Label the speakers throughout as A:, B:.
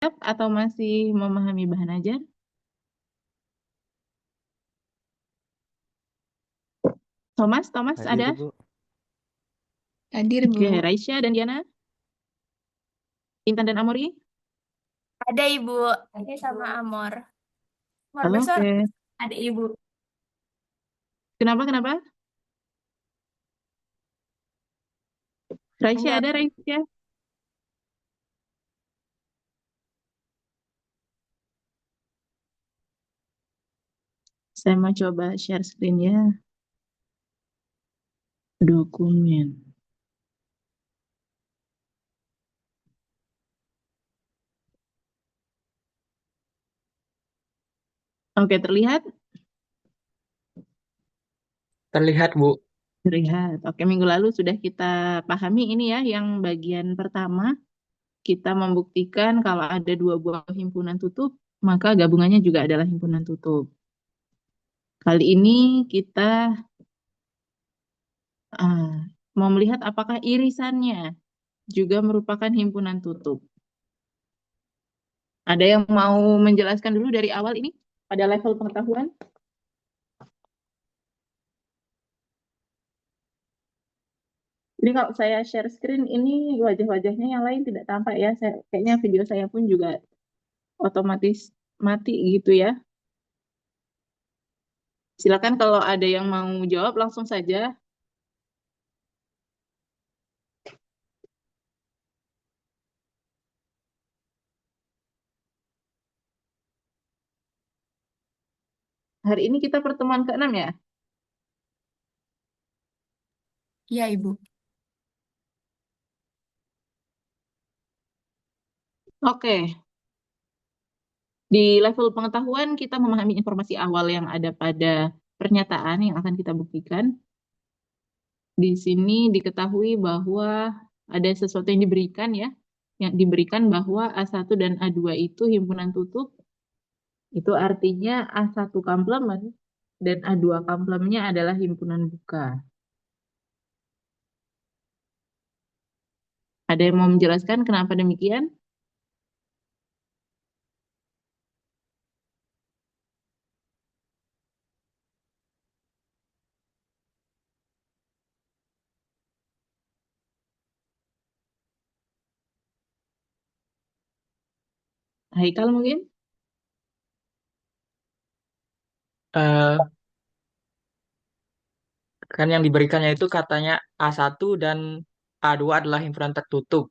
A: siap atau masih memahami bahan ajar? Thomas
B: Hadir,
A: ada?
B: Bu.
C: Hadir,
A: Oke,
C: Bu.
A: Raisya dan Diana, Intan dan Amori.
C: Ada Ibu. Ada sama Amor. Amor besar.
A: Oke,
C: Ada Ibu.
A: kenapa? Raisya
C: Enggak.
A: ada, Raisya? Saya mau coba share screen ya. Dokumen. Oke, terlihat?
B: Terlihat, Bu.
A: Terlihat. Oke, minggu lalu sudah kita pahami ini ya, yang bagian pertama. Kita membuktikan kalau ada dua buah himpunan tutup, maka gabungannya juga adalah himpunan tutup. Kali ini kita ah, mau melihat apakah irisannya juga merupakan himpunan tutup. Ada yang mau menjelaskan dulu dari awal ini pada level pengetahuan? Jadi kalau saya share screen ini wajah-wajahnya yang lain tidak tampak ya. Kayaknya video saya pun juga otomatis mati gitu ya. Silakan kalau ada yang mau jawab langsung saja. Hari ini kita pertemuan ke-6 ya.
C: Iya, Ibu.
A: Oke, di level pengetahuan kita memahami informasi awal yang ada pada pernyataan yang akan kita buktikan. Di sini diketahui bahwa ada sesuatu yang diberikan ya, yang diberikan bahwa A1 dan A2 itu himpunan tutup, itu artinya A1 komplement dan A2 komplementnya adalah himpunan buka. Ada yang mau menjelaskan kenapa demikian? Haikal mungkin?
B: Eh, kan yang diberikannya itu katanya A1 dan A2 adalah himpunan tertutup.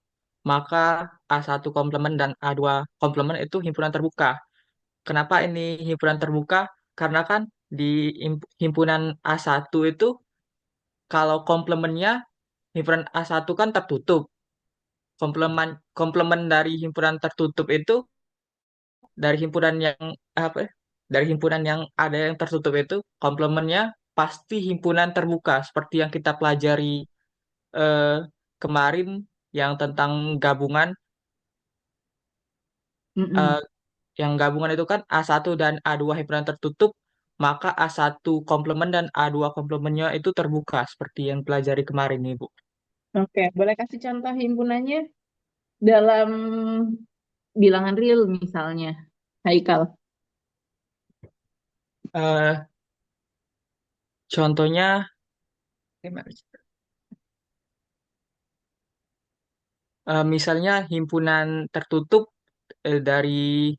B: Maka A1 komplement dan A2 komplement itu himpunan terbuka. Kenapa ini himpunan terbuka? Karena kan di himpunan A1 itu kalau komplemennya himpunan A1 kan tertutup. Komplemen komplemen dari himpunan tertutup itu dari himpunan yang apa ya? Dari himpunan yang ada yang tertutup itu komplemennya pasti himpunan terbuka seperti yang kita pelajari eh, kemarin yang tentang gabungan eh,
A: Mm-mm.
B: yang gabungan itu kan A1 dan A2 himpunan tertutup, maka A1 komplement dan A2 komplementnya itu terbuka seperti yang pelajari kemarin nih, Bu.
A: Oke, boleh kasih contoh himpunannya dalam bilangan real misalnya. Haikal.
B: Eh, contohnya gimana sih? Misalnya himpunan tertutup dari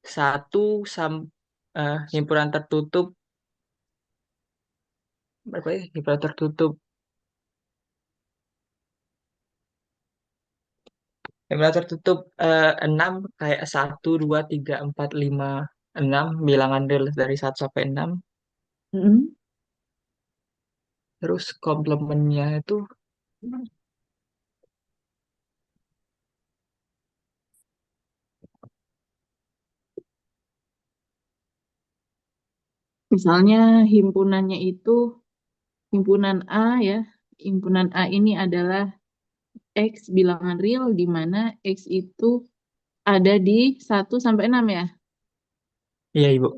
B: satu himpunan tertutup berapa ya? Himpunan tertutup enam kayak satu dua tiga empat lima enam bilangan real dari satu sampai enam.
A: Mm-mm.
B: Terus komplemennya itu
A: Misalnya himpunannya itu himpunan A ya. Himpunan A ini adalah X bilangan real di mana X itu ada di 1 sampai 6 ya.
B: iya Ibu,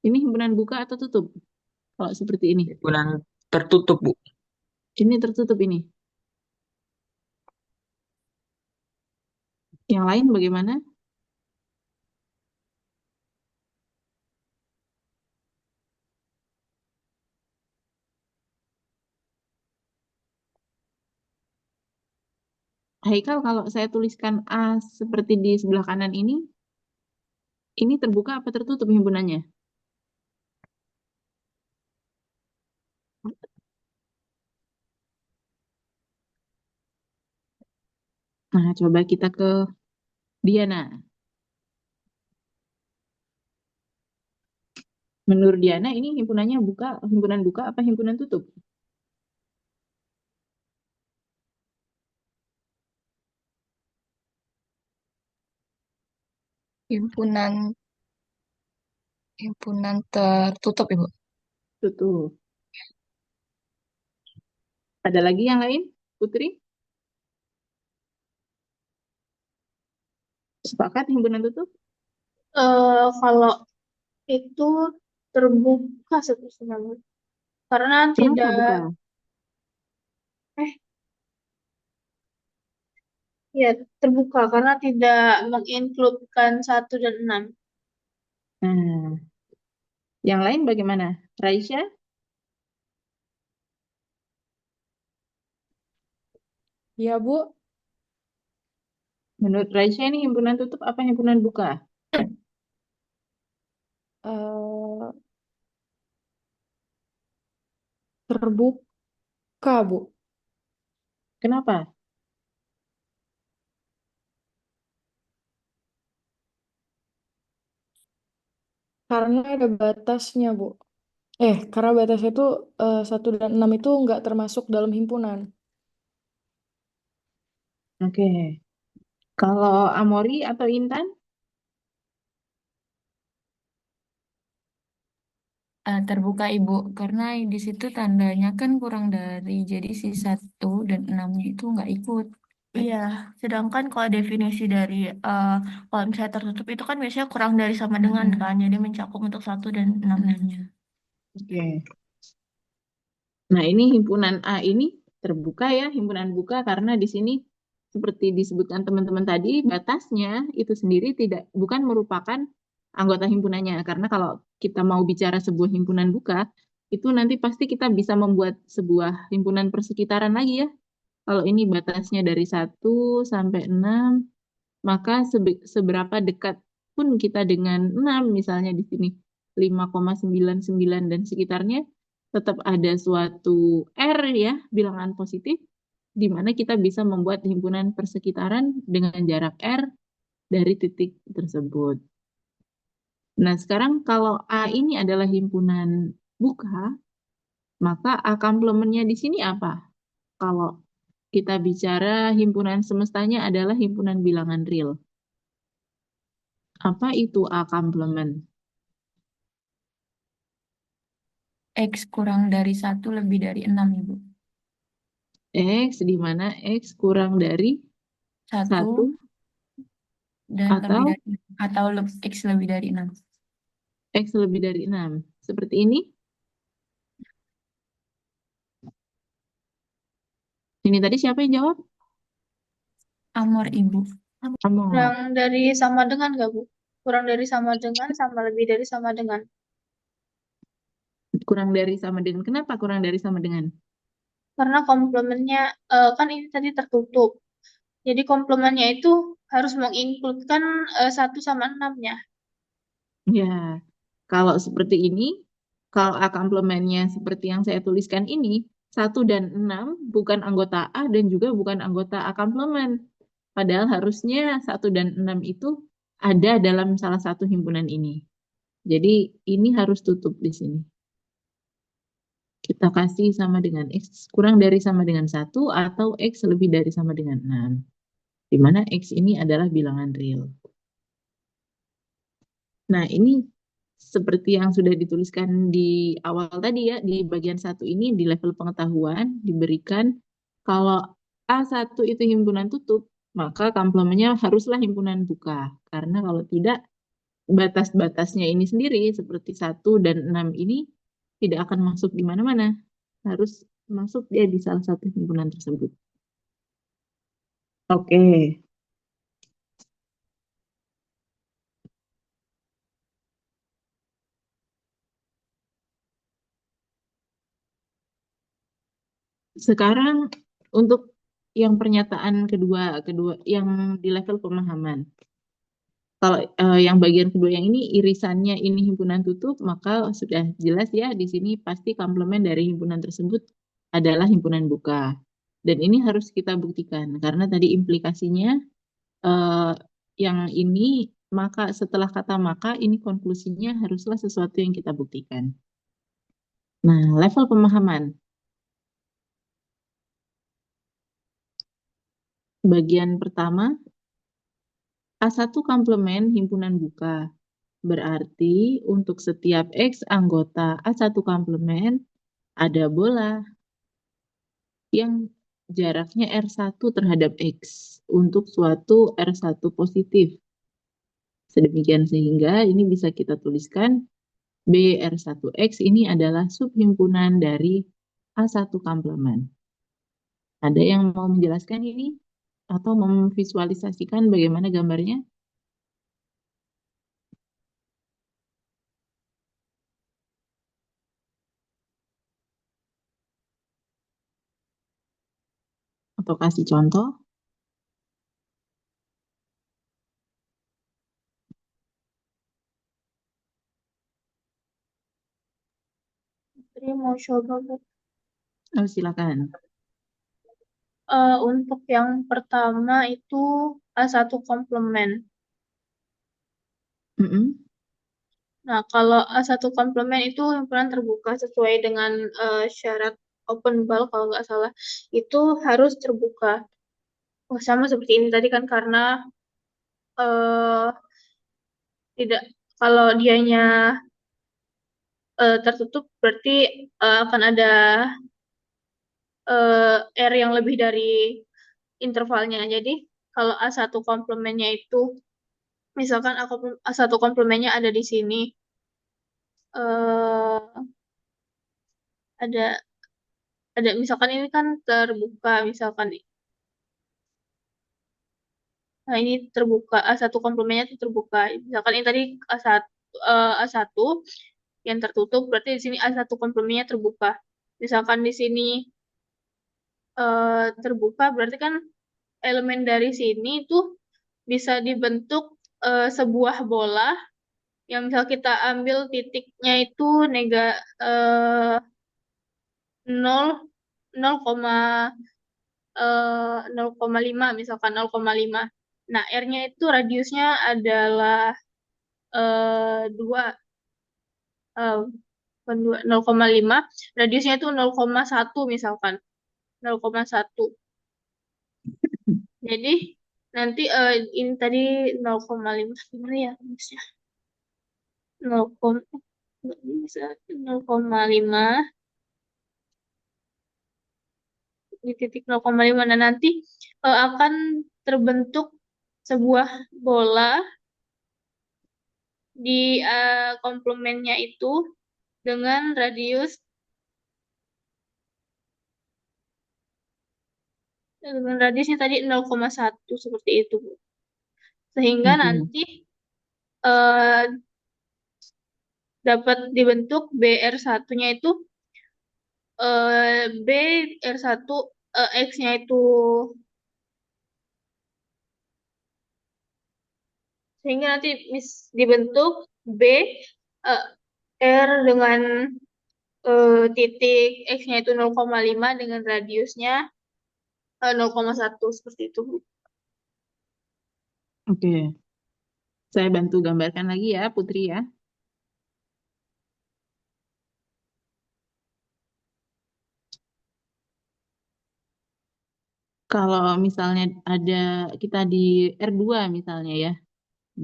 A: Ini himpunan buka atau tutup? Kalau seperti ini.
B: himpunan tertutup Bu.
A: Ini tertutup ini. Yang lain bagaimana? Haikal, kalau saya tuliskan A seperti di sebelah kanan ini terbuka apa tertutup himpunannya? Nah, coba kita ke Diana. Menurut Diana, ini himpunannya himpunan buka apa himpunan tutup?
D: Himpunan himpunan tertutup, Ibu.
A: Tutup. Ada lagi yang lain, Putri? Sepakat himpunan tutup?
E: Kalau itu terbuka sebenarnya karena
A: Kenapa
E: tidak
A: buka?
E: eh ya terbuka karena tidak menginkludkan 1 dan 6.
A: Nah, yang lain bagaimana? Raisya,
F: Ya, Bu.
A: menurut Raisya ini himpunan tutup apa himpunan buka?
F: Eh, terbuka, Bu.
A: Kenapa?
F: Karena ada batasnya, Bu. Karena batasnya itu 1 dan 6 itu nggak termasuk dalam himpunan.
A: Oke. Kalau Amori atau Intan?
G: Terbuka Ibu, karena di situ tandanya kan kurang dari, jadi si 1 dan 6-nya itu nggak ikut.
C: Iya, sedangkan kalau definisi dari kalau misalnya tertutup itu kan biasanya kurang dari sama dengan kan, jadi mencakup untuk 1 dan 6-nya.
A: Oke. Nah, ini himpunan A ini terbuka ya, himpunan buka karena di sini seperti disebutkan teman-teman tadi, batasnya itu sendiri bukan merupakan anggota himpunannya. Karena kalau kita mau bicara sebuah himpunan buka, itu nanti pasti kita bisa membuat sebuah himpunan persekitaran lagi ya. Kalau ini batasnya dari 1 sampai 6, maka seberapa dekat pun kita dengan 6, misalnya di sini 5,99 dan sekitarnya, tetap ada suatu R ya, bilangan positif, di mana kita bisa membuat himpunan persekitaran dengan jarak R dari titik tersebut. Nah, sekarang kalau A ini adalah himpunan buka, maka A komplementnya di sini apa? Kalau kita bicara himpunan semestanya adalah himpunan bilangan real. Apa itu A komplement?
G: X kurang dari 1 lebih dari 6 Ibu.
A: X di mana X kurang dari
G: 1
A: 1
G: dan
A: atau
G: X lebih dari 6.
A: X lebih dari 6. Seperti ini. Ini tadi siapa yang jawab?
G: Amor Ibu.
A: Amor.
E: Kurang dari sama dengan nggak, Bu? Kurang dari sama dengan sama lebih dari sama dengan.
A: Kurang dari sama dengan. Kenapa kurang dari sama dengan?
E: Karena komplemennya kan ini tadi tertutup. Jadi komplemennya itu harus menginkludkan 1 sama 6-nya.
A: Ya, kalau seperti ini, kalau A komplementnya seperti yang saya tuliskan ini, 1 dan 6 bukan anggota A dan juga bukan anggota A komplement. Padahal harusnya 1 dan 6 itu ada dalam salah satu himpunan ini. Jadi ini harus tutup di sini. Kita kasih sama dengan X kurang dari sama dengan 1 atau X lebih dari sama dengan 6. Di mana X ini adalah bilangan real. Nah, ini seperti yang sudah dituliskan di awal tadi ya, di bagian 1 ini di level pengetahuan diberikan kalau A1 itu himpunan tutup, maka komplementnya haruslah himpunan buka. Karena kalau tidak, batas-batasnya ini sendiri seperti 1 dan 6 ini tidak akan masuk di mana-mana. Harus masuk dia di salah satu himpunan tersebut. Oke. Sekarang untuk yang pernyataan kedua yang di level pemahaman. Kalau yang bagian kedua yang ini irisannya ini himpunan tutup, maka sudah jelas ya di sini pasti komplement dari himpunan tersebut adalah himpunan buka. Dan ini harus kita buktikan karena tadi implikasinya eh, yang ini maka setelah kata maka ini konklusinya haruslah sesuatu yang kita buktikan. Nah, level pemahaman. Bagian pertama, A1 komplement himpunan buka. Berarti untuk setiap X anggota A1 komplement ada bola yang jaraknya R1 terhadap X untuk suatu R1 positif. Sedemikian sehingga ini bisa kita tuliskan BR1X ini adalah subhimpunan dari A1 komplement. Ada yang mau menjelaskan ini atau memvisualisasikan bagaimana gambarnya? Atau kasih contoh?
E: Jadi mau coba, Bu.
A: Oh, silakan.
E: Untuk yang pertama itu A1 komplement.
A: Mm-mm.
E: Nah, kalau A1 komplement itu himpunan terbuka sesuai dengan syarat open ball kalau nggak salah. Itu harus terbuka. Oh, sama seperti ini tadi kan karena eh, tidak kalau dianya tertutup berarti akan ada R yang lebih dari intervalnya. Jadi kalau A1 komplemennya itu misalkan A1 komplemennya ada di sini eh ada misalkan ini kan terbuka misalkan. Nah, ini terbuka A1 komplemennya itu terbuka. Misalkan ini tadi A1 A1 yang tertutup berarti di sini A1 komplemennya terbuka. Misalkan di sini terbuka berarti kan elemen dari sini itu bisa dibentuk sebuah bola yang misal kita ambil titiknya itu 0 0,5 misalkan 0,5. Nah, R-nya itu radiusnya adalah 2 bukan 2, 0,5. Radiusnya itu 0,1 misalkan. 0,1. Jadi nanti ini tadi 0,5 gimana ya radiusnya? 0, nggak bisa 0,5 di titik 0,5. Nah, nanti akan terbentuk sebuah bola di komplemennya itu dengan radiusnya tadi 0,1 seperti itu, Bu. Sehingga
A: Oke.
E: nanti eh, dapat dibentuk BR1-nya itu BR1 X-nya itu sehingga nanti dibentuk B eh, R dengan titik X-nya itu 0,5 dengan radiusnya 0,1 seperti itu, Bu.
A: Oke. Saya bantu gambarkan lagi ya, Putri ya. Kalau misalnya ada kita di R2 misalnya ya,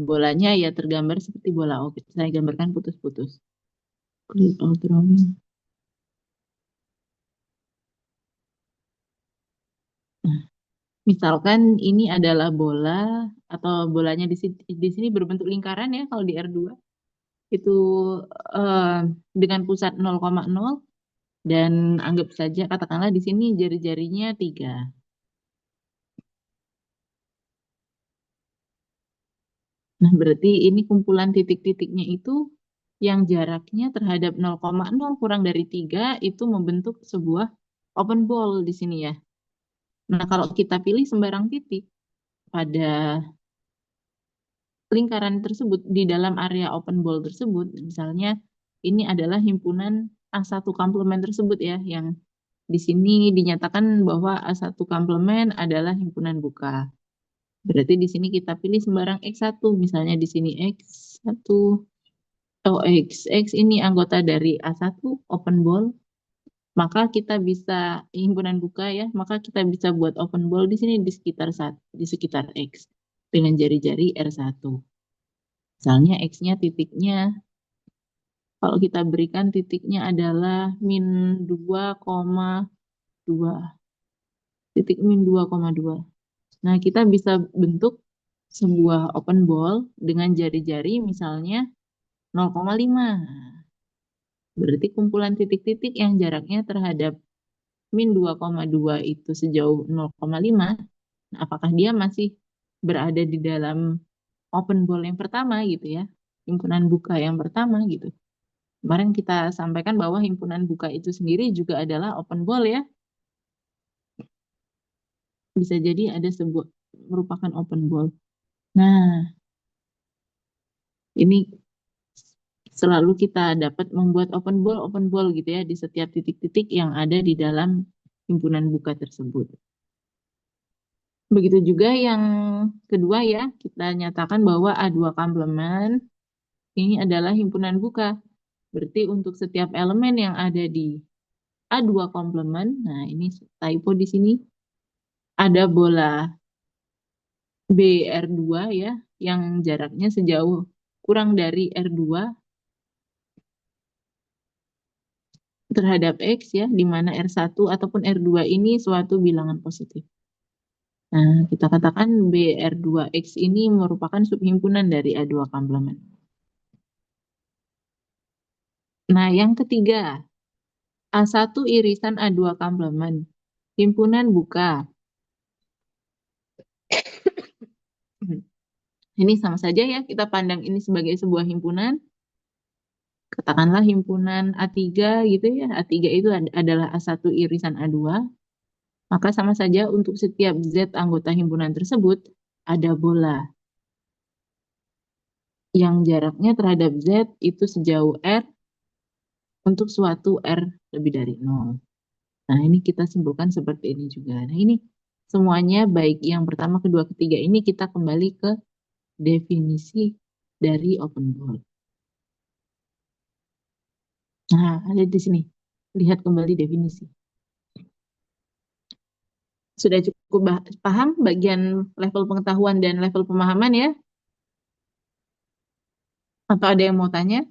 A: bolanya ya tergambar seperti bola oke. Saya gambarkan putus-putus. Click out drawing. Nah, misalkan ini adalah bola atau bolanya di sini berbentuk lingkaran ya kalau di R2 itu eh, dengan pusat 0,0 dan anggap saja katakanlah di sini jari-jarinya 3. Nah, berarti ini kumpulan titik-titiknya itu yang jaraknya terhadap 0,0 kurang dari 3 itu membentuk sebuah open ball di sini ya. Nah, kalau kita pilih sembarang titik pada lingkaran tersebut di dalam area open ball tersebut, misalnya ini adalah himpunan A1 komplement tersebut ya, yang di sini dinyatakan bahwa A1 komplement adalah himpunan buka. Berarti di sini kita pilih sembarang X1, misalnya di sini X1, X ini anggota dari A1 open ball, maka kita bisa himpunan buka ya, maka kita bisa buat open ball di sini di sekitar X dengan jari-jari R1. Misalnya X-nya titiknya, kalau kita berikan titiknya adalah min 2,2, titik min 2,2. Nah, kita bisa bentuk sebuah open ball dengan jari-jari misalnya 0,5. Berarti kumpulan titik-titik yang jaraknya terhadap min 2,2 itu sejauh 0,5, nah, apakah dia masih berada di dalam open ball yang pertama gitu ya, himpunan buka yang pertama gitu. Kemarin kita sampaikan bahwa himpunan buka itu sendiri juga adalah open ball ya. Bisa jadi ada sebuah merupakan open ball. Nah, ini selalu kita dapat membuat open ball gitu ya di setiap titik-titik yang ada di dalam himpunan buka tersebut. Begitu juga yang kedua ya, kita nyatakan bahwa A2 komplement ini adalah himpunan buka. Berarti untuk setiap elemen yang ada di A2 komplement, nah ini typo di sini, ada bola BR2 ya, yang jaraknya sejauh kurang dari R2 terhadap X ya, di mana R1 ataupun R2 ini suatu bilangan positif. Nah, kita katakan BR2X ini merupakan subhimpunan dari A2 komplement. Nah, yang ketiga, A1 irisan A2 komplement, himpunan buka. Ini sama saja ya, kita pandang ini sebagai sebuah himpunan. Katakanlah himpunan A3 gitu ya, A3 itu adalah A1 irisan A2. Maka sama saja untuk setiap Z anggota himpunan tersebut, ada bola yang jaraknya terhadap Z itu sejauh R untuk suatu R lebih dari 0. Nah, ini kita simpulkan seperti ini juga. Nah, ini semuanya baik yang pertama, kedua, ketiga ini kita kembali ke definisi dari open ball. Nah, ada di sini. Lihat kembali definisi. Sudah cukup paham bagian level pengetahuan dan level pemahaman ya? Atau ada yang mau tanya?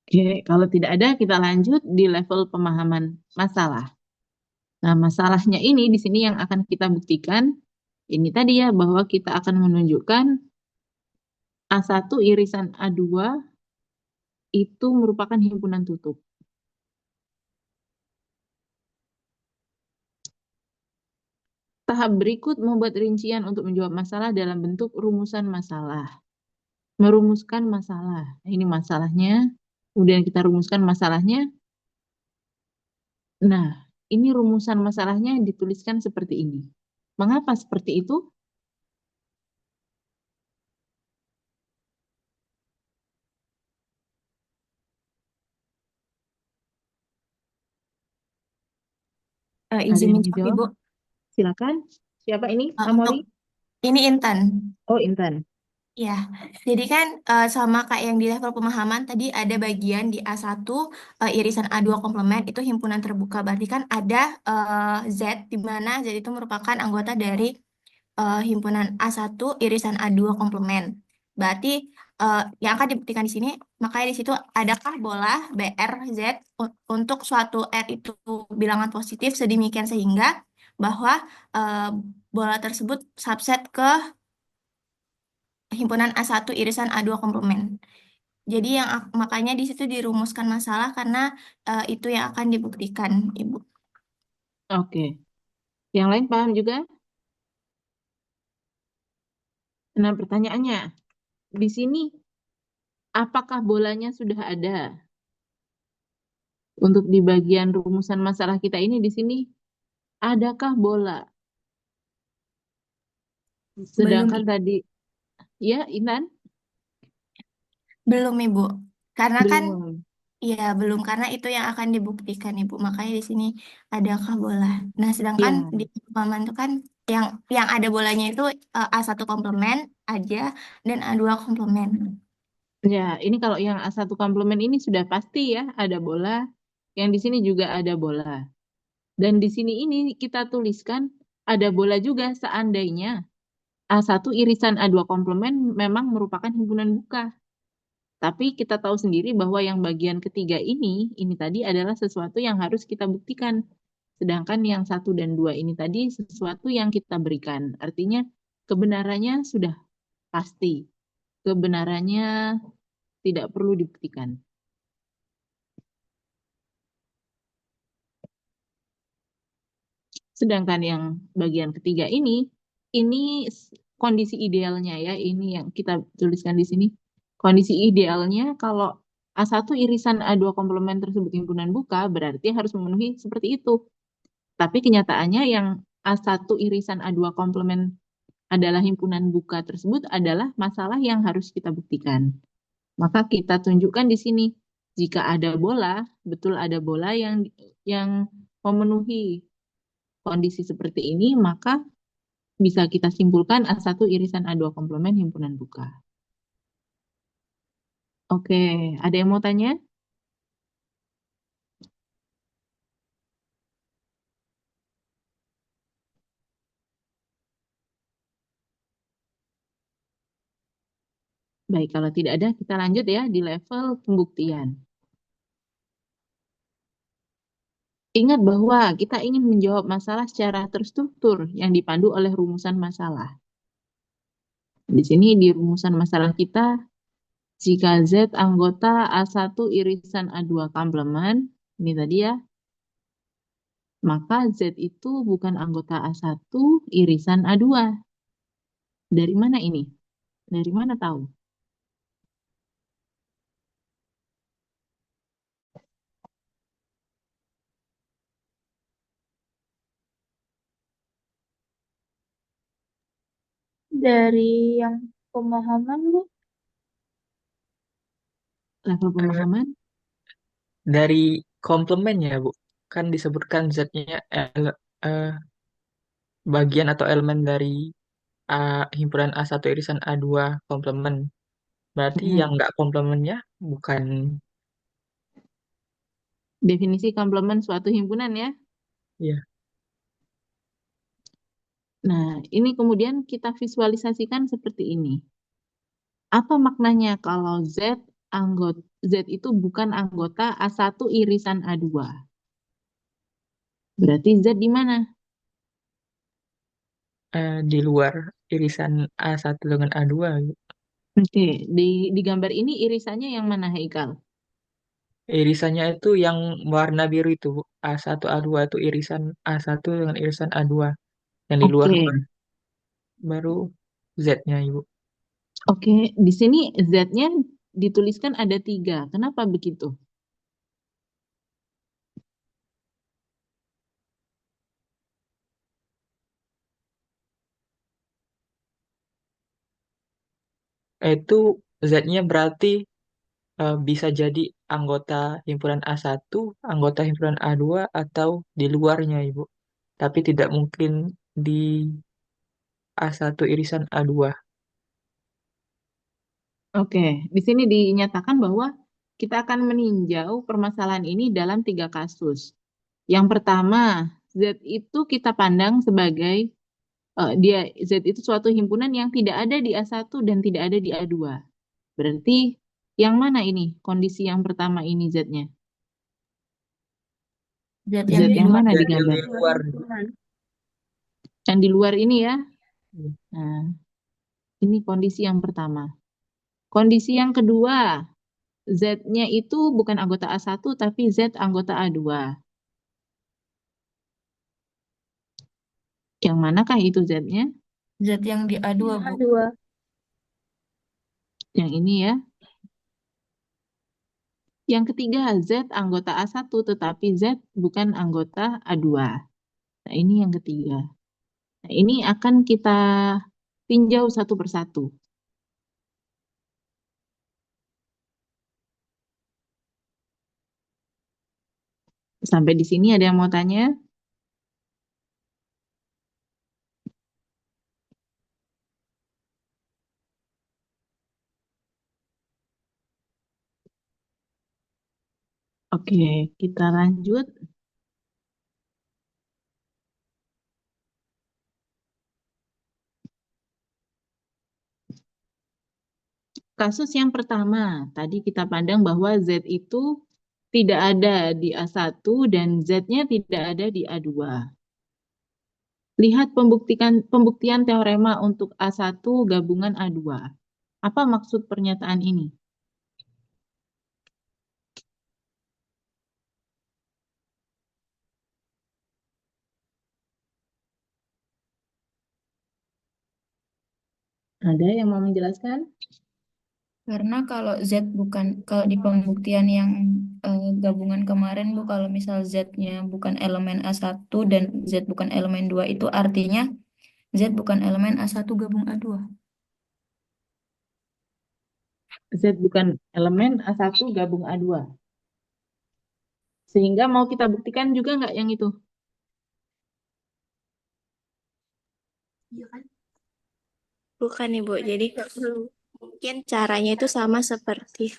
A: Oke, kalau tidak ada kita lanjut di level pemahaman masalah. Nah, masalahnya ini di sini yang akan kita buktikan. Ini tadi ya, bahwa kita akan menunjukkan A1 irisan A2 itu merupakan himpunan tutup. Tahap berikut membuat rincian untuk menjawab masalah dalam bentuk rumusan masalah. Merumuskan masalah. Ini masalahnya. Kemudian kita rumuskan masalahnya. Nah, ini rumusan masalahnya dituliskan seperti ini. Mengapa seperti itu? Ada
C: Izin
A: yang
C: menjawab,
A: menjawab?
C: Ibu.
A: Silakan. Siapa ini?
C: Untuk
A: Amori?
C: ini Intan.
A: Oh, Intan.
C: Ya, jadi kan sama kayak yang di level pemahaman tadi ada bagian di A1 irisan A2 komplement itu himpunan terbuka. Berarti kan ada Z di mana Z itu merupakan anggota dari himpunan A1 irisan A2 komplement. Berarti yang akan dibuktikan di sini, makanya di situ adakah bola BRZ untuk suatu R itu bilangan positif sedemikian sehingga bahwa bola tersebut subset ke himpunan A1 irisan A2 komplement. Jadi yang makanya di situ dirumuskan masalah karena itu yang akan dibuktikan, Ibu.
A: Oke. Yang lain paham juga? Nah, pertanyaannya, di sini apakah bolanya sudah ada? Untuk di bagian rumusan masalah kita ini di sini, adakah bola?
C: Belum,
A: Sedangkan tadi, ya Intan,
C: belum Ibu. Karena kan
A: belum.
C: ya belum karena itu yang akan dibuktikan Ibu. Makanya di sini adakah bola. Nah, sedangkan
A: Ya,
C: di perumpamaan itu kan yang ada bolanya itu A1 komplement aja dan A2 komplement.
A: ya, ini kalau yang A1 komplement ini sudah pasti ya ada bola. Yang di sini juga ada bola. Dan di sini ini kita tuliskan ada bola juga seandainya A1 irisan A2 komplement memang merupakan himpunan buka. Tapi kita tahu sendiri bahwa yang bagian ketiga ini tadi adalah sesuatu yang harus kita buktikan. Sedangkan yang 1 dan 2 ini tadi sesuatu yang kita berikan. Artinya kebenarannya sudah pasti. Kebenarannya tidak perlu dibuktikan. Sedangkan yang bagian ketiga ini kondisi idealnya ya, ini yang kita tuliskan di sini. Kondisi idealnya kalau A1 irisan A2 komplement tersebut himpunan buka, berarti harus memenuhi seperti itu. Tapi kenyataannya yang A1 irisan A2 komplement adalah himpunan buka tersebut adalah masalah yang harus kita buktikan. Maka kita tunjukkan di sini, jika ada bola, betul ada bola yang memenuhi kondisi seperti ini, maka bisa kita simpulkan A1 irisan A2 komplement himpunan buka. Oke, ada yang mau tanya? Baik, kalau tidak ada, kita lanjut ya di level pembuktian. Ingat bahwa kita ingin menjawab masalah secara terstruktur yang dipandu oleh rumusan masalah. Di sini di rumusan masalah kita, jika Z anggota A1 irisan A2 komplement, ini tadi ya, maka Z itu bukan anggota A1 irisan A2. Dari mana ini? Dari mana tahu?
E: Dari yang pemahaman Bu.
A: Level pemahaman?
B: Dari komplemennya, Bu. Kan disebutkan Z-nya bagian atau elemen dari himpunan A1 irisan A2 komplemen. Berarti yang nggak komplemennya bukan,
A: Definisi komplement suatu himpunan ya.
B: ya.
A: Nah, ini kemudian kita visualisasikan seperti ini. Apa maknanya kalau Z itu bukan anggota A1 irisan A2? Berarti Z di mana?
B: Di luar irisan A1 dengan A2. Bu.
A: Oke, di gambar ini irisannya yang mana, Haikal?
B: Irisannya itu yang warna biru itu, Bu. A1, A2 itu irisan A1 dengan irisan A2. Yang di luar
A: Oke,
B: baru Z-nya, Ibu.
A: oke. Di sini Z-nya dituliskan ada 3. Kenapa begitu?
B: Itu Z-nya berarti bisa jadi anggota himpunan A1, anggota himpunan A2, atau di luarnya, Ibu. Tapi tidak mungkin di A1 irisan A2.
A: Oke, di sini dinyatakan bahwa kita akan meninjau permasalahan ini dalam 3 kasus. Yang pertama, Z itu kita pandang sebagai Z itu suatu himpunan yang tidak ada di A1 dan tidak ada di A2. Berarti yang mana ini? Kondisi yang pertama ini Z-nya.
C: Z
A: Z
C: yang
A: yang
C: di
A: mana di
B: Yang
A: gambar?
B: di luar.
A: Yang di luar ini ya.
B: Iya.
A: Nah, ini kondisi yang pertama. Kondisi yang kedua, Z-nya itu bukan anggota A1 tapi Z anggota A2. Yang manakah itu Z-nya?
C: Z yang di A2, Bu.
E: A2.
A: Yang ini ya. Yang ketiga, Z anggota A1 tetapi Z bukan anggota A2. Nah, ini yang ketiga. Nah, ini akan kita tinjau satu persatu. Sampai di sini ada yang mau tanya? Oke, kita lanjut. Kasus yang pertama, tadi kita pandang bahwa Z itu tidak ada di A1 dan Z-nya tidak ada di A2. Lihat pembuktian teorema untuk A1 gabungan A2. Apa maksud pernyataan ini? Ada yang mau menjelaskan?
G: Karena kalau kalau di pembuktian yang gabungan kemarin Bu, kalau misal Z-nya bukan elemen A1 dan Z bukan elemen 2 itu artinya Z bukan elemen A1 gabung A2.
A: Z bukan elemen A1 gabung A2. Sehingga mau kita buktikan juga nggak yang itu?
C: Iya kan? Bukan Ibu, jadi mungkin caranya itu sama seperti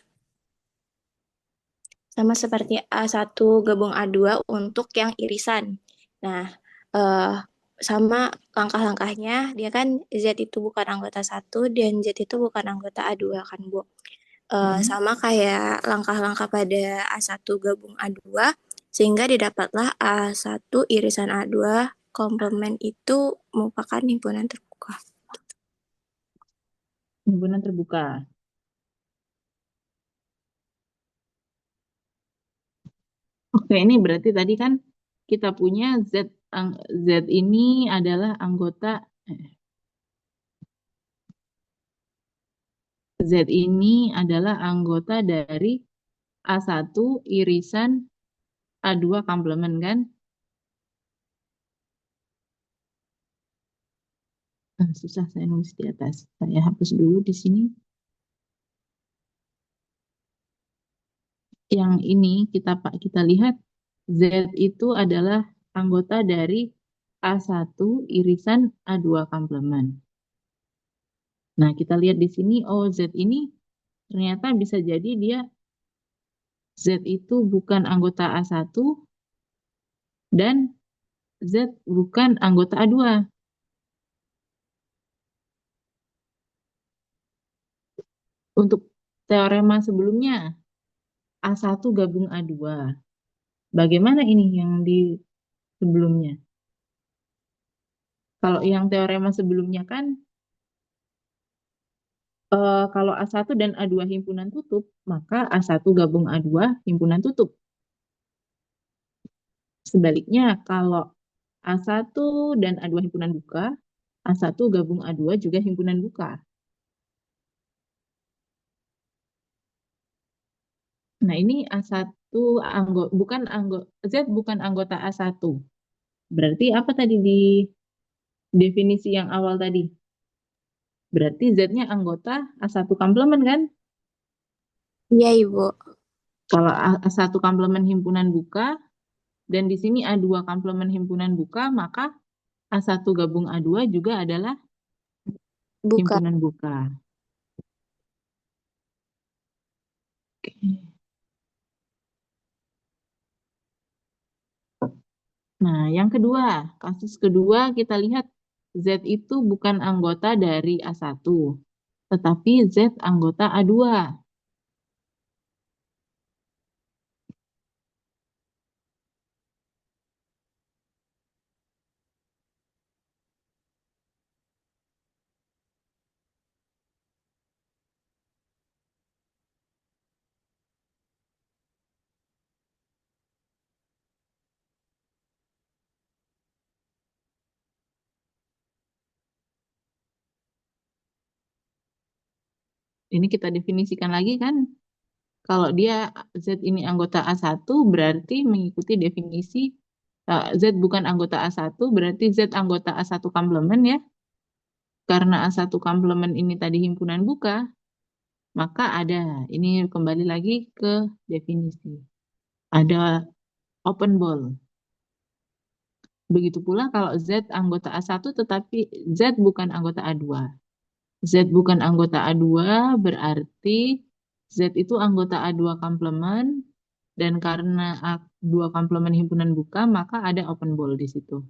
C: A1 gabung A2 untuk yang irisan. Nah, eh, sama langkah-langkahnya, dia kan Z itu bukan anggota 1 dan Z itu bukan anggota A2 kan, Bu. Sama kayak langkah-langkah pada A1 gabung A2, sehingga didapatlah A1 irisan A2 komplement itu merupakan himpunan terbuka.
A: Himpunan terbuka. Oke, ini berarti tadi kan kita punya Z ini adalah anggota Z ini adalah anggota dari A1 irisan A2 komplement kan? Susah saya nulis di atas. Saya hapus dulu di sini. Yang ini kita lihat Z itu adalah anggota dari A1 irisan A2 komplement. Nah, kita lihat di sini, oh Z ini ternyata bisa jadi dia Z itu bukan anggota A1 dan Z bukan anggota A2. Untuk teorema sebelumnya, A1 gabung A2. Bagaimana ini yang di sebelumnya? Kalau yang teorema sebelumnya kan, kalau A1 dan A2 himpunan tutup, maka A1 gabung A2 himpunan tutup. Sebaliknya, kalau A1 dan A2 himpunan buka, A1 gabung A2 juga himpunan buka. Nah, ini A1 Z bukan anggota A1. Berarti apa tadi di definisi yang awal tadi? Berarti Z-nya anggota A1 komplement kan?
C: Iya, Ibu.
A: Kalau A1 komplement himpunan buka, dan di sini A2 komplement himpunan buka, maka A1 gabung A2 juga adalah
C: Buka.
A: himpunan buka. Oke. Nah, yang kedua, kasus kedua kita lihat Z itu bukan anggota dari A1, tetapi Z anggota A2. Ini kita definisikan lagi kan. Kalau dia Z ini anggota A1 berarti mengikuti definisi Z bukan anggota A1 berarti Z anggota A1 komplement ya. Karena A1 komplement ini tadi himpunan buka, maka ada. Ini kembali lagi ke definisi. Ada open ball. Begitu pula kalau Z anggota A1 tetapi Z bukan anggota A2. Z bukan anggota A2 berarti Z itu anggota A2 komplement dan karena A2 komplement himpunan buka maka ada open ball di situ.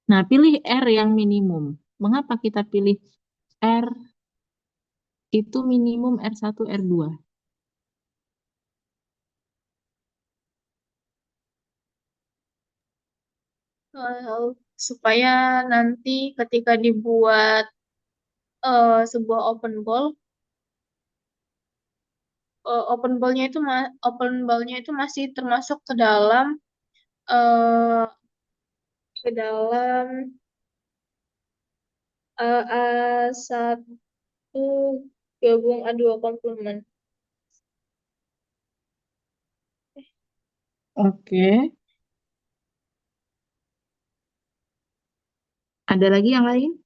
A: Nah, pilih R yang minimum. Mengapa kita pilih R itu minimum R1, R2?
E: Supaya nanti ketika dibuat sebuah open ball-nya itu masih termasuk eh, ke dalam A1 gabung A2 komplement.
A: Oke. Ada lagi yang lain?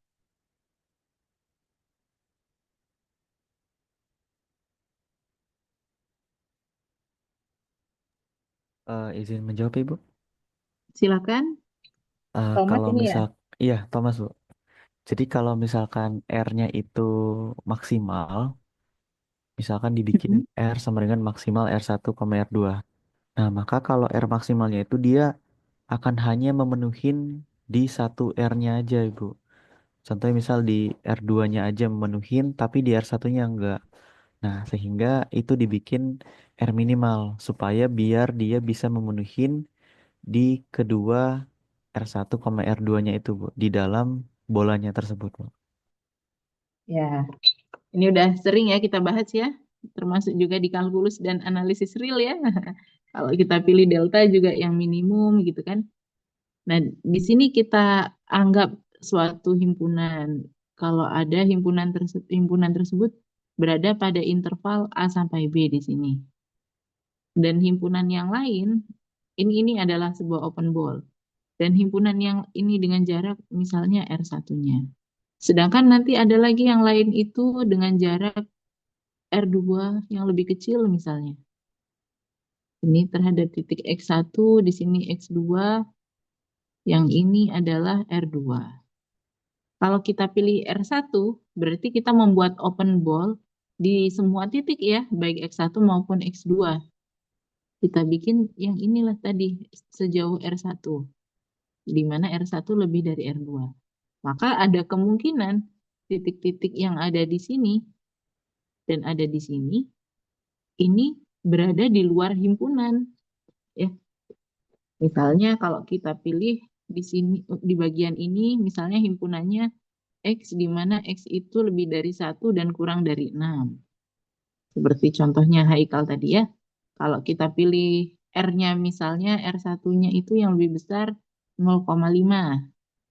H: Izin menjawab Ibu.
A: Silakan. Thomas
H: Kalau
A: ini ya.
H: iya Thomas Bu. Jadi kalau misalkan R-nya itu maksimal, misalkan dibikin
A: Mm-mm.
H: R sama dengan maksimal R1, R2. Nah, maka kalau R maksimalnya itu dia akan hanya memenuhin di satu R-nya aja Ibu. Contohnya misal di R2-nya aja memenuhin, tapi di R1-nya enggak. Nah, sehingga itu dibikin R minimal, supaya biar dia bisa memenuhin di kedua R1, R2-nya itu, Bu, di dalam bolanya tersebut, Bu.
A: Ya, ini udah sering ya kita bahas ya, termasuk juga di kalkulus dan analisis real ya. Kalau kita pilih delta juga yang minimum gitu kan. Nah, di sini kita anggap suatu himpunan. Kalau ada himpunan tersebut berada pada interval A sampai B di sini. Dan himpunan yang lain, ini adalah sebuah open ball. Dan himpunan yang ini dengan jarak misalnya R1-nya. Sedangkan nanti ada lagi yang lain itu dengan jarak R2 yang lebih kecil misalnya. Ini terhadap titik X1, di sini X2, yang ini adalah R2. Kalau kita pilih R1, berarti kita membuat open ball di semua titik ya, baik X1 maupun X2. Kita bikin yang inilah tadi, sejauh R1, di mana R1 lebih dari R2. Maka ada kemungkinan titik-titik yang ada di sini dan ada di sini, ini berada di luar himpunan. Ya, misalnya kalau kita pilih di sini, di bagian ini, misalnya himpunannya X, di mana X itu lebih dari 1 dan kurang dari 6. Seperti contohnya Haikal tadi ya. Kalau kita pilih R-nya misalnya R1-nya itu yang lebih besar 0,5.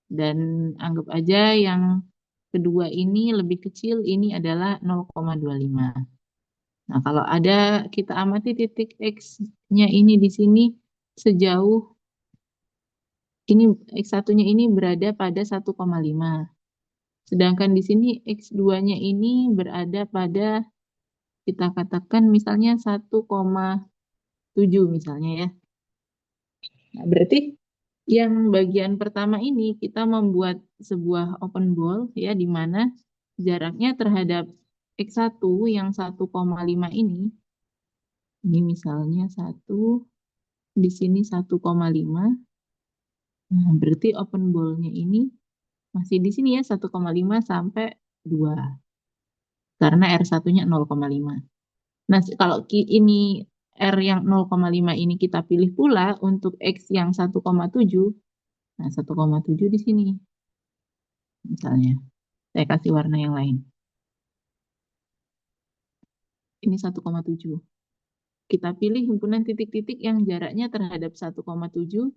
A: Dan anggap aja yang kedua ini lebih kecil, ini adalah 0,25. Nah, kalau ada kita amati titik X-nya ini di sini sejauh ini X1-nya ini berada pada 1,5. Sedangkan di sini X2-nya ini berada pada kita katakan misalnya 1,7 misalnya ya. Nah, berarti yang bagian pertama ini kita membuat sebuah open ball ya di mana jaraknya terhadap X1 yang 1,5 ini misalnya 1, di sini 1,5. Nah, berarti open ball-nya ini masih di sini ya 1,5 sampai 2. Karena R1-nya 0,5. Nah, kalau ini R yang 0,5 ini kita pilih pula untuk X yang 1,7. Nah, 1,7 di sini. Misalnya, saya kasih warna yang lain. Ini 1,7. Kita pilih himpunan titik-titik yang jaraknya terhadap 1,7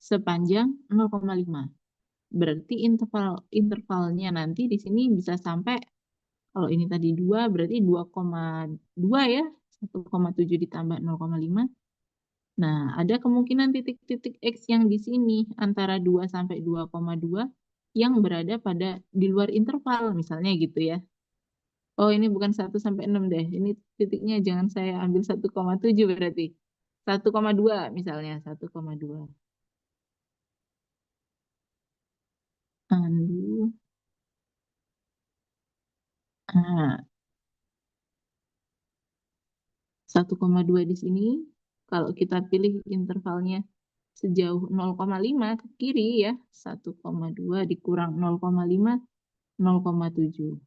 A: sepanjang 0,5. Berarti intervalnya nanti di sini bisa sampai, kalau ini tadi 2 berarti 2,2 ya. 1,7 ditambah 0,5. Nah, ada kemungkinan titik-titik X yang di sini antara 2 sampai 2,2 yang berada pada di luar interval misalnya gitu ya. Oh, ini bukan 1 sampai 6 deh. Ini titiknya jangan saya ambil 1,7 berarti. 1,2 misalnya, 1,2. Aduh. Nah, 1,2 di sini, kalau kita pilih intervalnya sejauh 0,5 ke kiri ya, 1,2 dikurang 0,5, 0,7.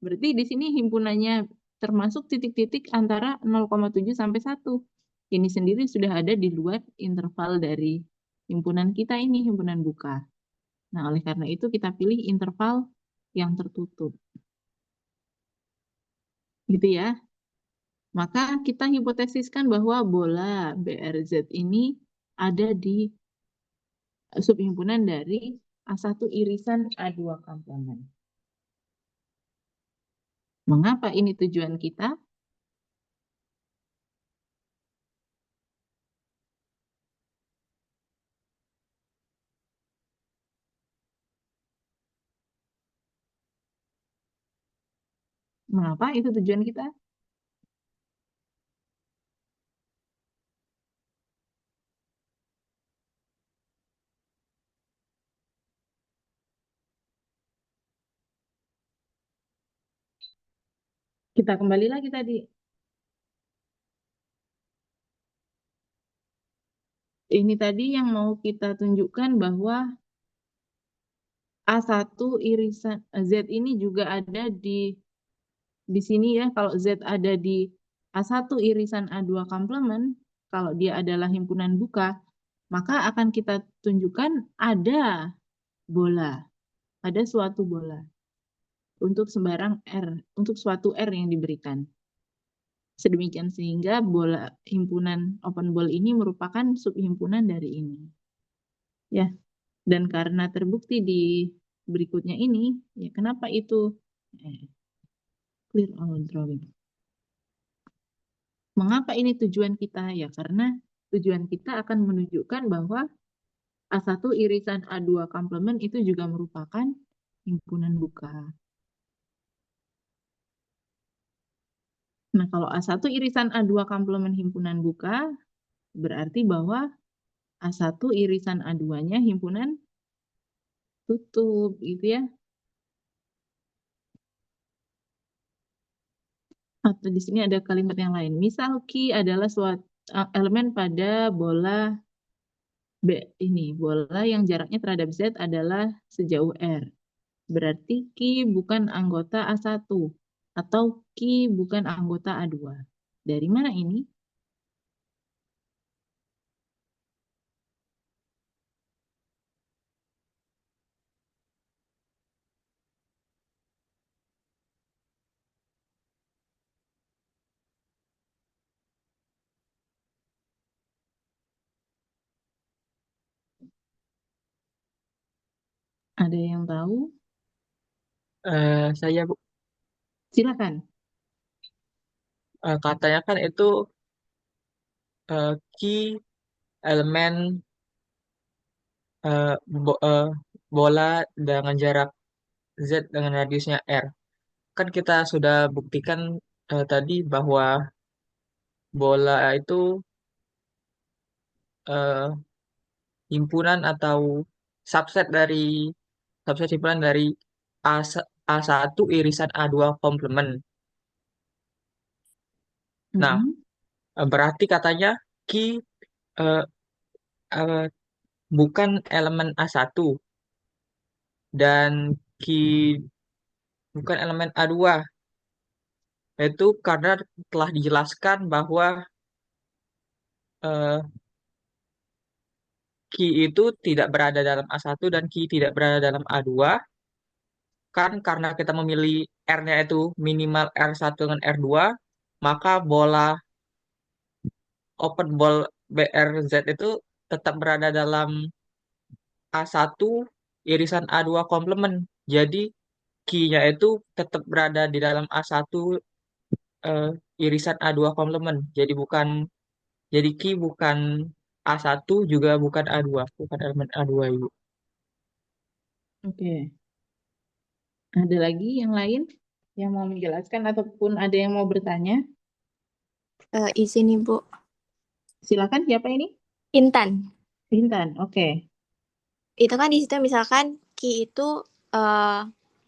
A: Berarti di sini himpunannya termasuk titik-titik antara 0,7 sampai 1. Ini sendiri sudah ada di luar interval dari himpunan kita ini, himpunan buka. Nah, oleh karena itu kita pilih interval yang tertutup. Gitu ya. Maka kita hipotesiskan bahwa bola BRZ ini ada di subhimpunan dari A1 irisan A2 komplement. Mengapa ini tujuan kita? Mengapa itu tujuan kita? Kita kembali lagi tadi. Ini tadi yang mau kita tunjukkan bahwa A1 irisan Z ini juga ada di sini ya. Kalau Z ada di A1 irisan A2 komplement, kalau dia adalah himpunan buka, maka akan kita tunjukkan ada bola, ada suatu bola untuk sembarang R, untuk suatu R yang diberikan. Sedemikian sehingga bola himpunan open ball ini merupakan subhimpunan dari ini. Ya. Dan karena terbukti di berikutnya ini, ya kenapa itu clear all drawing. Mengapa ini tujuan kita? Ya karena tujuan kita akan menunjukkan bahwa A1 irisan A2 komplement itu juga merupakan himpunan buka. Nah, kalau A1 irisan A2 komplement himpunan buka, berarti bahwa A1 irisan A2-nya himpunan tutup, gitu ya. Atau di sini ada kalimat yang lain. Misal Q adalah suatu elemen pada bola B ini, bola yang jaraknya terhadap Z adalah sejauh R. Berarti Q bukan anggota A1 atau Q bukan anggota A2. Dari mana ini? Ada yang tahu?
B: Saya Bu,
A: Silakan.
B: katanya kan itu key elemen eh, bo- eh, bola dengan jarak Z dengan radiusnya R. Kan kita sudah buktikan tadi bahwa bola itu eh, himpunan atau subset dari subset himpunan dari A1 irisan A2 komplement. Nah,
A: Mm-mm.
B: berarti katanya Ki eh, eh, bukan elemen A1 dan Ki bukan elemen A2. Itu karena telah dijelaskan bahwa eh, Ki itu tidak berada dalam A1 dan Ki tidak berada dalam A2. Kan karena kita memilih R-nya itu minimal R1 dengan R2, maka bola open ball BRZ itu tetap berada dalam A1 irisan A2 komplement. Jadi key-nya itu tetap berada di dalam A1 eh, irisan A2 komplement. Jadi key bukan A1 juga bukan A2, bukan elemen A2 Ibu.
A: Oke. Ada lagi yang lain yang mau menjelaskan ataupun ada yang mau bertanya?
C: Izin Ibu.
A: Silakan, siapa ini?
C: Intan.
A: Intan. Oke.
C: Itu kan di situ misalkan key itu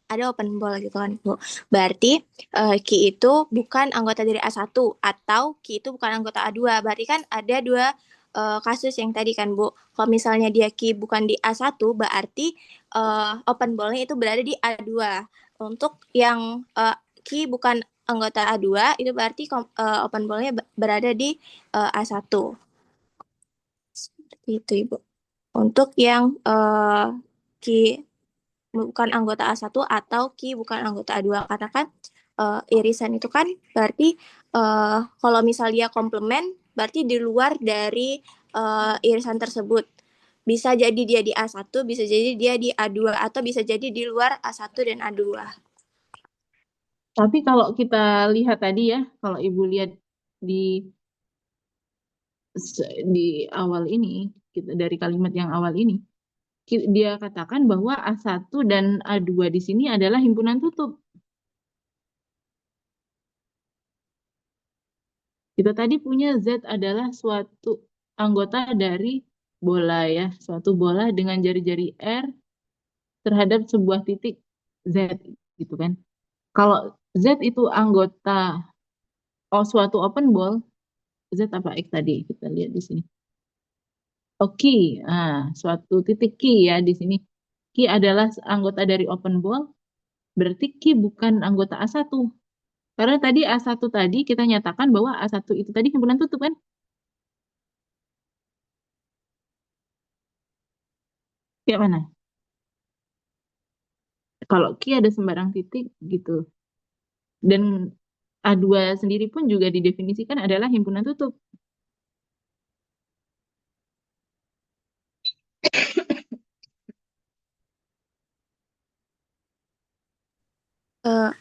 C: ada open ball gitu kan Bu. Berarti key itu bukan anggota dari A1 atau key itu bukan anggota A2. Berarti kan ada dua kasus yang tadi kan Bu. Kalau misalnya dia key bukan di A1 berarti open ballnya itu berada di A2. Untuk yang key bukan anggota A2 itu berarti open ballnya berada di A1. Seperti itu Ibu. Untuk yang key bukan anggota A1 atau key bukan anggota A2 karena kan irisan itu kan berarti kalau misalnya komplement berarti di luar dari irisan tersebut. Bisa jadi dia di A1, bisa jadi dia di A2 atau bisa jadi di luar A1 dan A2.
A: Tapi kalau kita lihat tadi ya, kalau Ibu lihat di di awal ini, dari kalimat yang awal ini, dia katakan bahwa A1 dan A2 di sini adalah himpunan tutup. Kita tadi punya Z adalah suatu anggota dari bola ya, suatu bola dengan jari-jari R terhadap sebuah titik Z gitu kan. Kalau Z itu anggota suatu open ball, Z apa X tadi? Kita lihat di sini. Oke, suatu titik key ya di sini. Key adalah anggota dari open ball, berarti key bukan anggota A1. Karena tadi A1 tadi kita nyatakan bahwa A1 itu tadi himpunan tutup kan? Kayak mana? Kalau key ada sembarang titik gitu. Dan A2 sendiri pun juga didefinisikan adalah himpunan tutup.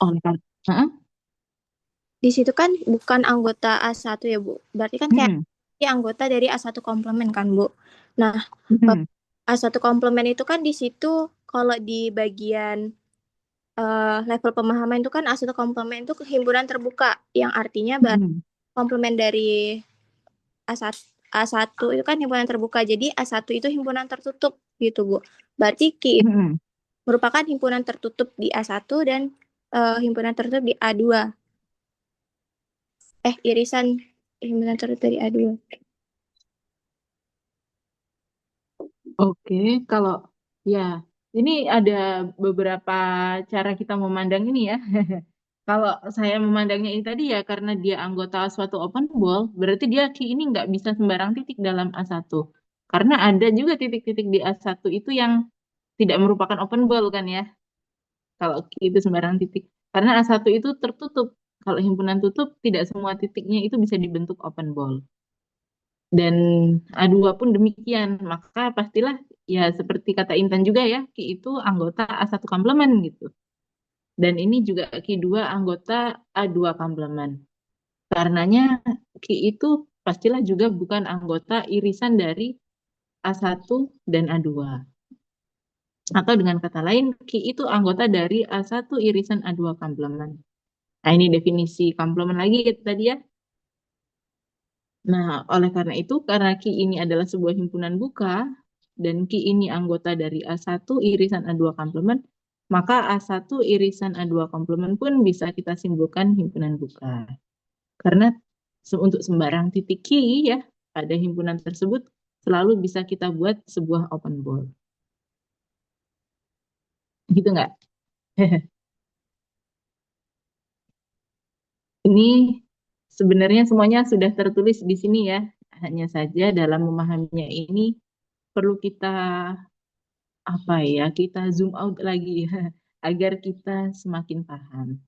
A: Oleh karena Heeh.
C: Di situ kan bukan anggota A1 ya Bu. Berarti kan kayak
A: Mm-mm.
C: dia anggota dari A1 komplement kan Bu. Nah,
A: Mm-mm.
C: A1 komplement itu kan di situ kalau di bagian level pemahaman itu kan A1 komplement itu himpunan terbuka yang artinya
A: Mm-mm.
C: komplement dari A1 itu kan himpunan terbuka. Jadi A1 itu himpunan tertutup gitu Bu. Berarti Ki
A: Mm-mm.
C: merupakan himpunan tertutup di A1 dan himpunan tertutup di A2. Irisan himpunan tertutup dari A2.
A: Oke, kalau ya ini ada beberapa cara kita memandang ini ya. Kalau saya memandangnya ini tadi ya karena dia anggota suatu open ball, berarti dia key ini nggak bisa sembarang titik dalam A1. Karena ada juga titik-titik di A1 itu yang tidak merupakan open ball kan ya. Kalau key itu sembarang titik. Karena A1 itu tertutup. Kalau himpunan tutup, tidak semua titiknya itu bisa dibentuk open ball. Dan A2 pun demikian. Maka pastilah ya seperti kata Intan juga ya, Ki itu anggota A1 komplement gitu. Dan ini juga Ki 2 anggota A2 komplement. Karenanya Ki itu pastilah juga bukan anggota irisan dari A1 dan A2. Atau dengan kata lain, Ki itu anggota dari A1 irisan A2 komplement. Nah, ini definisi komplement lagi ya tadi ya. Nah, oleh karena itu, karena Ki ini adalah sebuah himpunan buka, dan Ki ini anggota dari A1 irisan A2 komplement, maka A1 irisan A2 komplement pun bisa kita simpulkan himpunan buka. Karena untuk sembarang titik Ki ya, pada himpunan tersebut, selalu bisa kita buat sebuah open ball. Gitu nggak? Ini sebenarnya semuanya sudah tertulis di sini ya. Hanya saja dalam memahaminya ini perlu kita kita zoom out lagi ya, agar kita semakin paham.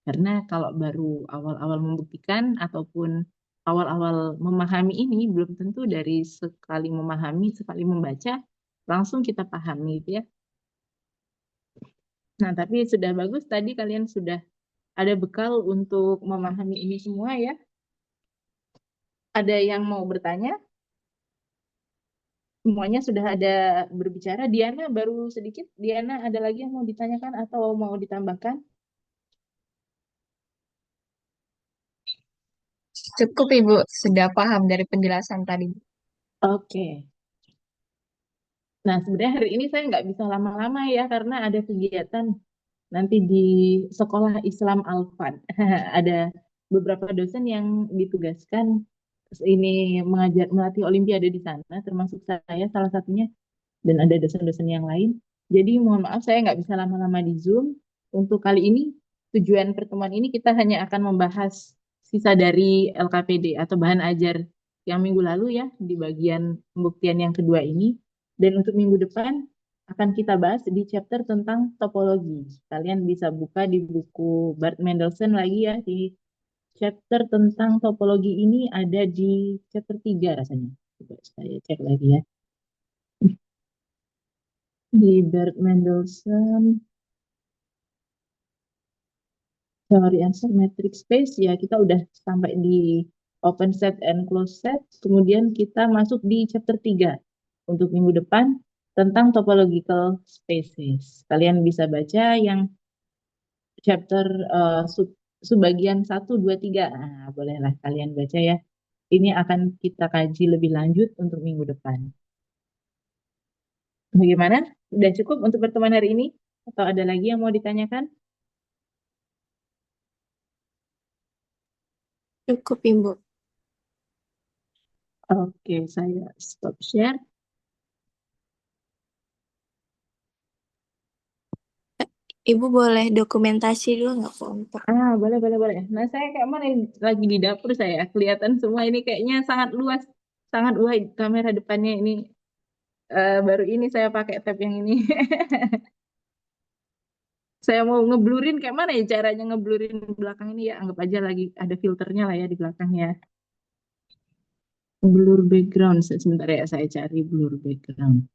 A: Karena kalau baru awal-awal membuktikan ataupun awal-awal memahami ini belum tentu dari sekali memahami, sekali membaca, langsung kita pahami gitu ya. Nah, tapi sudah bagus tadi kalian sudah ada bekal untuk memahami ini semua ya. Ada yang mau bertanya? Semuanya sudah ada berbicara. Diana baru sedikit. Diana ada lagi yang mau ditanyakan atau mau ditambahkan?
D: Cukup Ibu, sudah paham dari penjelasan tadi.
A: Oke. Nah, sebenarnya hari ini saya nggak bisa lama-lama ya karena ada kegiatan nanti di Sekolah Islam Al-Fan. Ada beberapa dosen yang ditugaskan ini mengajar melatih Olimpiade di sana, termasuk saya salah satunya, dan ada dosen-dosen yang lain. Jadi mohon maaf saya nggak bisa lama-lama di Zoom. Untuk kali ini tujuan pertemuan ini kita hanya akan membahas sisa dari LKPD atau bahan ajar yang minggu lalu ya di bagian pembuktian yang kedua ini. Dan untuk minggu depan akan kita bahas di chapter tentang topologi. Kalian bisa buka di buku Bart Mendelsohn lagi ya di chapter tentang topologi ini ada di chapter 3 rasanya. Coba saya cek lagi ya. Di Bert Mendelsohn Theory and Metric Space ya kita udah sampai di open set and closed set. Kemudian kita masuk di chapter 3 untuk minggu depan tentang topological spaces. Kalian bisa baca yang chapter subbagian 1, 2, 3. Nah, bolehlah kalian baca ya. Ini akan kita kaji lebih lanjut untuk minggu depan. Bagaimana? Sudah cukup untuk pertemuan hari ini? Atau ada lagi yang mau ditanyakan?
C: Cukup, Ibu.
A: Oke, saya stop share.
C: Ibu boleh dokumentasi dulu nggak Pak untuk
A: Boleh, boleh, boleh. Nah, saya kayak mana ini? Lagi di dapur saya. Kelihatan semua ini kayaknya sangat luas. Sangat wide kamera depannya ini. Baru ini saya pakai tab yang ini. Saya mau ngeblurin kayak mana ya caranya ngeblurin belakang ini ya. Anggap aja lagi ada filternya lah ya di belakangnya. Blur background. Sebentar ya saya cari blur background.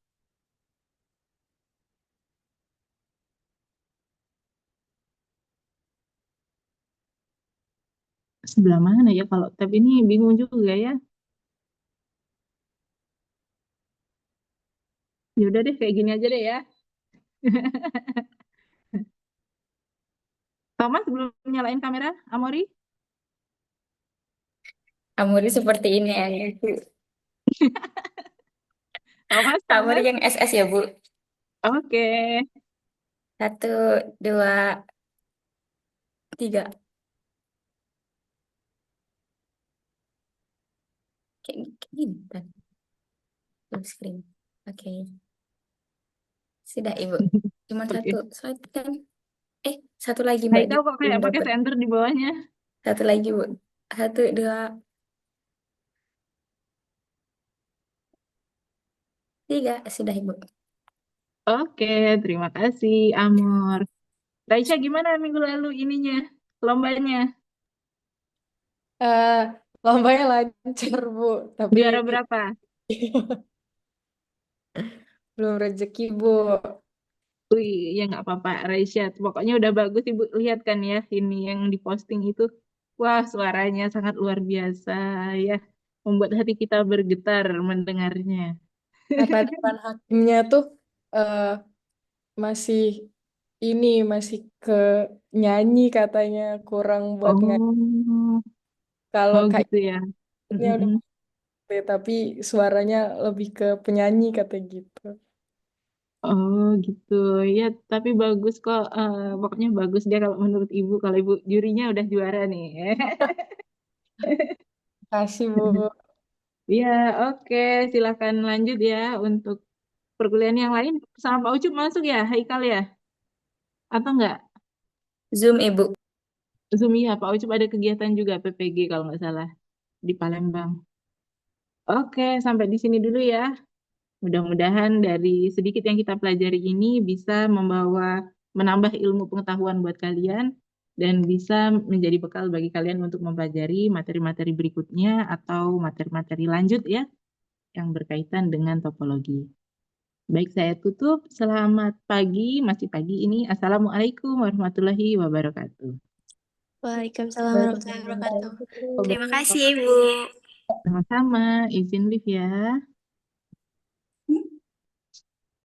A: Sebelah mana ya kalau tab ini bingung juga ya. Ya udah deh kayak gini aja deh ya. Thomas belum nyalain kamera, Amori?
G: Amori seperti ini ya.
A: Thomas,
G: Amori
A: Thomas.
G: yang SS ya, Bu.
A: Oke.
G: 1, 2, 3. Kayak gini kan. Full screen. Oke. Sudah, Ibu. Cuma
A: Oke.
G: satu slide kan. Satu lagi, Mbak.
A: Haikal kok kayak
G: Belum
A: pakai
G: dapat.
A: center di bawahnya.
G: Satu lagi, Bu. 1, 2, 3. Sudah, Ibu.
A: Oke, terima kasih, Amor. Raisya gimana minggu lalu ininya, lombanya?
F: Eh, lombanya lancar, Bu, tapi
A: Juara berapa?
F: belum rezeki, Bu.
A: Wih, ya nggak apa-apa, Raisya. Pokoknya udah bagus, Ibu lihat kan ya, ini yang diposting itu. Wah, suaranya sangat luar biasa ya. Membuat hati kita bergetar mendengarnya.
F: Kata depan hakimnya tuh eh, masih masih ke nyanyi katanya kurang buat nyanyi.
A: Oh,
F: Kalau
A: oh gitu ya.
F: kayaknya udah
A: Mm-mm.
F: pasti, tapi suaranya lebih ke penyanyi kata gitu.
A: Oh gitu ya, tapi bagus kok. Pokoknya bagus dia kalau menurut ibu. Kalau ibu jurinya udah juara nih.
F: Kasih, Bu.
A: Ya, oke. Silakan lanjut ya untuk perkuliahan yang lain. Sama Pak Ucup masuk ya, Haikal ya? Atau enggak?
G: Zoom, Ibu.
A: Zoom ya, Pak Ucup ada kegiatan juga PPG kalau nggak salah di Palembang. Oke, sampai di sini dulu ya. Mudah-mudahan dari sedikit yang kita pelajari ini bisa menambah ilmu pengetahuan buat kalian dan bisa menjadi bekal bagi kalian untuk mempelajari materi-materi berikutnya atau materi-materi lanjut ya yang berkaitan dengan topologi. Baik, saya tutup. Selamat pagi, masih pagi ini. Assalamualaikum warahmatullahi wabarakatuh.
C: Waalaikumsalam warahmatullahi wabarakatuh. Terima kasih,
A: Wabarakatuh.
C: Ibu.
A: Sama-sama, izin live ya.